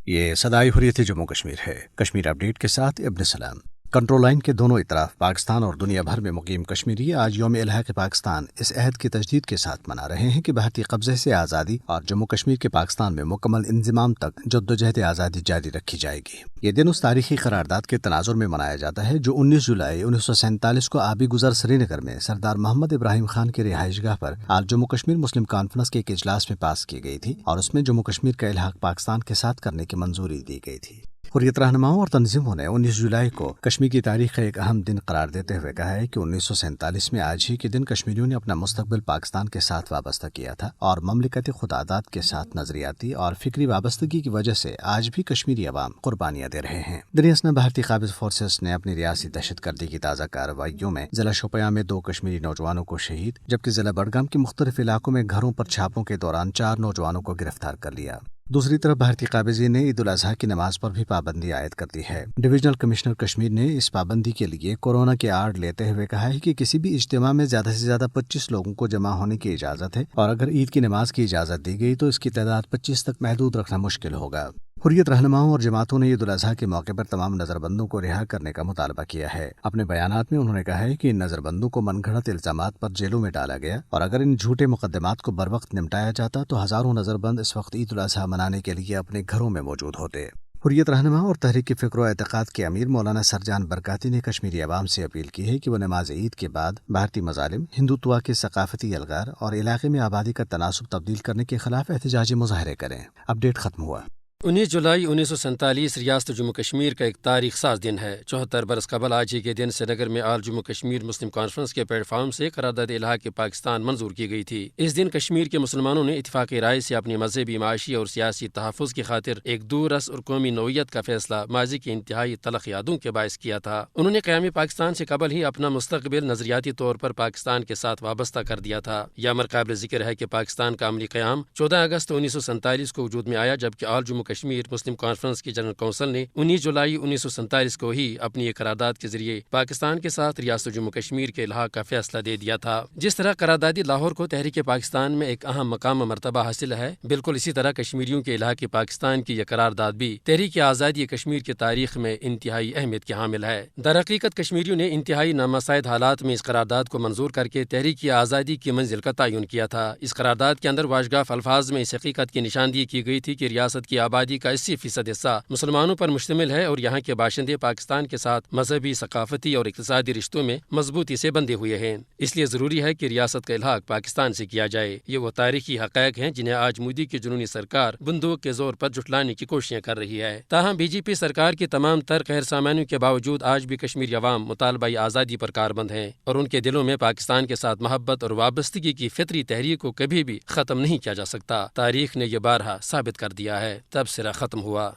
یہ صدائے حریت جموں کشمیر ہے۔ کشمیر اپڈیٹ کے ساتھ ابن سلام۔ کنٹرول لائن کے دونوں اطراف پاکستان اور دنیا بھر میں مقیم کشمیری آج یوم الحاق پاکستان اس عہد کی تجدید کے ساتھ منا رہے ہیں کہ بھارتی قبضے سے آزادی اور جموں کشمیر کے پاکستان میں مکمل انضمام تک جدوجہد آزادی جاری رکھی جائے گی۔ یہ دن اس تاریخی قرارداد کے تناظر میں منایا جاتا ہے جو 19 جولائی 1947 کو آبی گزر سری نگر میں سردار محمد ابراہیم خان کے رہائش گاہ پر آل جموں کشمیر مسلم کانفرنس کے ایک اجلاس میں پاس کی گئی تھی اور اس میں جموں کشمیر کا الحاق پاکستان کے ساتھ کرنے کی منظوری دی گئی تھی۔ حریت رہنماؤں اور تنظیموں نے 19 جولائی کو کشمیر کی تاریخ کا ایک اہم دن قرار دیتے ہوئے کہا ہے کہ 1947 میں آج ہی کے دن کشمیریوں نے اپنا مستقبل پاکستان کے ساتھ وابستہ کیا تھا اور مملکتی خداداد کے ساتھ نظریاتی اور فکری وابستگی کی وجہ سے آج بھی کشمیری عوام قربانیاں دے رہے ہیں۔ دریاسنا بھارتی قابض فورسز نے اپنی ریاستی دہشت گردی کی تازہ کارروائیوں میں ضلع شوپیاں میں 2 کشمیری نوجوانوں کو شہید جبکہ ضلع بڈگام کے مختلف علاقوں میں گھروں پر چھاپوں کے دوران 4 نوجوانوں کو گرفتار کر لیا۔ دوسری طرف بھارتی قابضین نے عید الاضحیٰ کی نماز پر بھی پابندی عائد کر دی ہے۔ ڈویژنل کمشنر کشمیر نے اس پابندی کے لیے کورونا کے آڑ لیتے ہوئے کہا ہے کہ کسی بھی اجتماع میں زیادہ سے زیادہ 25 لوگوں کو جمع ہونے کی اجازت ہے اور اگر عید کی نماز کی اجازت دی گئی تو اس کی تعداد 25 تک محدود رکھنا مشکل ہوگا۔ حریت رہنماؤں اور جماعتوں نے عید الاضحیٰ کے موقع پر تمام نظر بندوں کو رہا کرنے کا مطالبہ کیا ہے۔ اپنے بیانات میں انہوں نے کہا ہے کہ ان نظر بندوں کو من گھڑت الزامات پر جیلوں میں ڈالا گیا اور اگر ان جھوٹے مقدمات کو بروقت نمٹایا جاتا تو ہزاروں نظر بند اس وقت عید الاضحیٰ منانے کے لیے اپنے گھروں میں موجود ہوتے۔ حریت رہنما اور تحریک فکر و اعتقاد کے امیر مولانا سرجان برکاتی نے کشمیری عوام سے اپیل کی ہے کہ وہ نماز عید کے بعد بھارتی مظالم، ہندوتوا کے ثقافتی الغار اور علاقے میں آبادی کا تناسب تبدیل کرنے کے خلاف احتجاجی مظاہرے کریں۔ اپڈیٹ ختم ہوا۔ 19 جولائی 1947 ریاست جموں کشمیر کا ایک تاریخ ساز دن ہے۔ 74 برس قبل آج ہی کے دن سری نگر میں آل جموں کشمیر مسلم کانفرنس کے پلیٹ فارم سے قرارداد الحاق پاکستان منظور کی گئی تھی۔ اس دن کشمیر کے مسلمانوں نے اتفاقی رائے سے اپنی مذہبی، معاشی اور سیاسی تحفظ کی خاطر ایک دور رس اور قومی نوعیت کا فیصلہ ماضی کی انتہائی تلخ یادوں کے باعث کیا تھا۔ انہوں نے قیام پاکستان سے قبل ہی اپنا مستقبل نظریاتی طور پر پاکستان کے ساتھ وابستہ کر دیا تھا۔ یہ امر قابل ذکر ہے کہ پاکستان کا عملی قیام 14 اگست 1947 کو وجود میں آیا جبکہ آل جموں کشمیر مسلم کانفرنس کی جنرل کونسل نے 19 جولائی 1947 کو ہی اپنی ایک قرارداد کے ذریعے پاکستان کے ساتھ ریاست جموں کشمیر کے الحاق کا فیصلہ دے دیا تھا۔ جس طرح قراردادی لاہور کو تحریک پاکستان میں ایک اہم مقام و مرتبہ حاصل ہے، بالکل اسی طرح کشمیریوں کے الحاق پاکستان کی یہ قرارداد بھی تحریک آزادی کشمیر کی تاریخ میں انتہائی اہمیت کی حامل ہے۔ در حقیقت کشمیریوں نے انتہائی نامساعد حالات میں اس قرارداد کو منظور کر کے تحریک آزادی کی منزل کا تعین کیا تھا۔ اس قرارداد کے اندر واضح الفاظ میں اس حقیقت کی نشاندہی کی گئی تھی کہ ریاست کی آبادی کا 80% حصہ مسلمانوں پر مشتمل ہے اور یہاں کے باشندے پاکستان کے ساتھ مذہبی، ثقافتی اور اقتصادی رشتوں میں مضبوطی سے بندھے ہوئے ہیں، اس لیے ضروری ہے کہ ریاست کا الحاق پاکستان سے کیا جائے۔ یہ وہ تاریخی حقائق ہیں جنہیں آج مودی کی جنونی سرکار بندوق کے زور پر جھٹلانے کی کوششیں کر رہی ہے۔ تاہم بی جے پی سرکار کی تمام تر قہر سامانیوں کے باوجود آج بھی کشمیری عوام مطالبہ آزادی پر کاربند ہیں اور ان کے دلوں میں پاکستان کے ساتھ محبت اور وابستگی کی فطری تحریک کو کبھی بھی ختم نہیں کیا جا سکتا۔ تاریخ نے یہ بارہا ثابت کر دیا ہے۔ تبصرہ ختم ہوا۔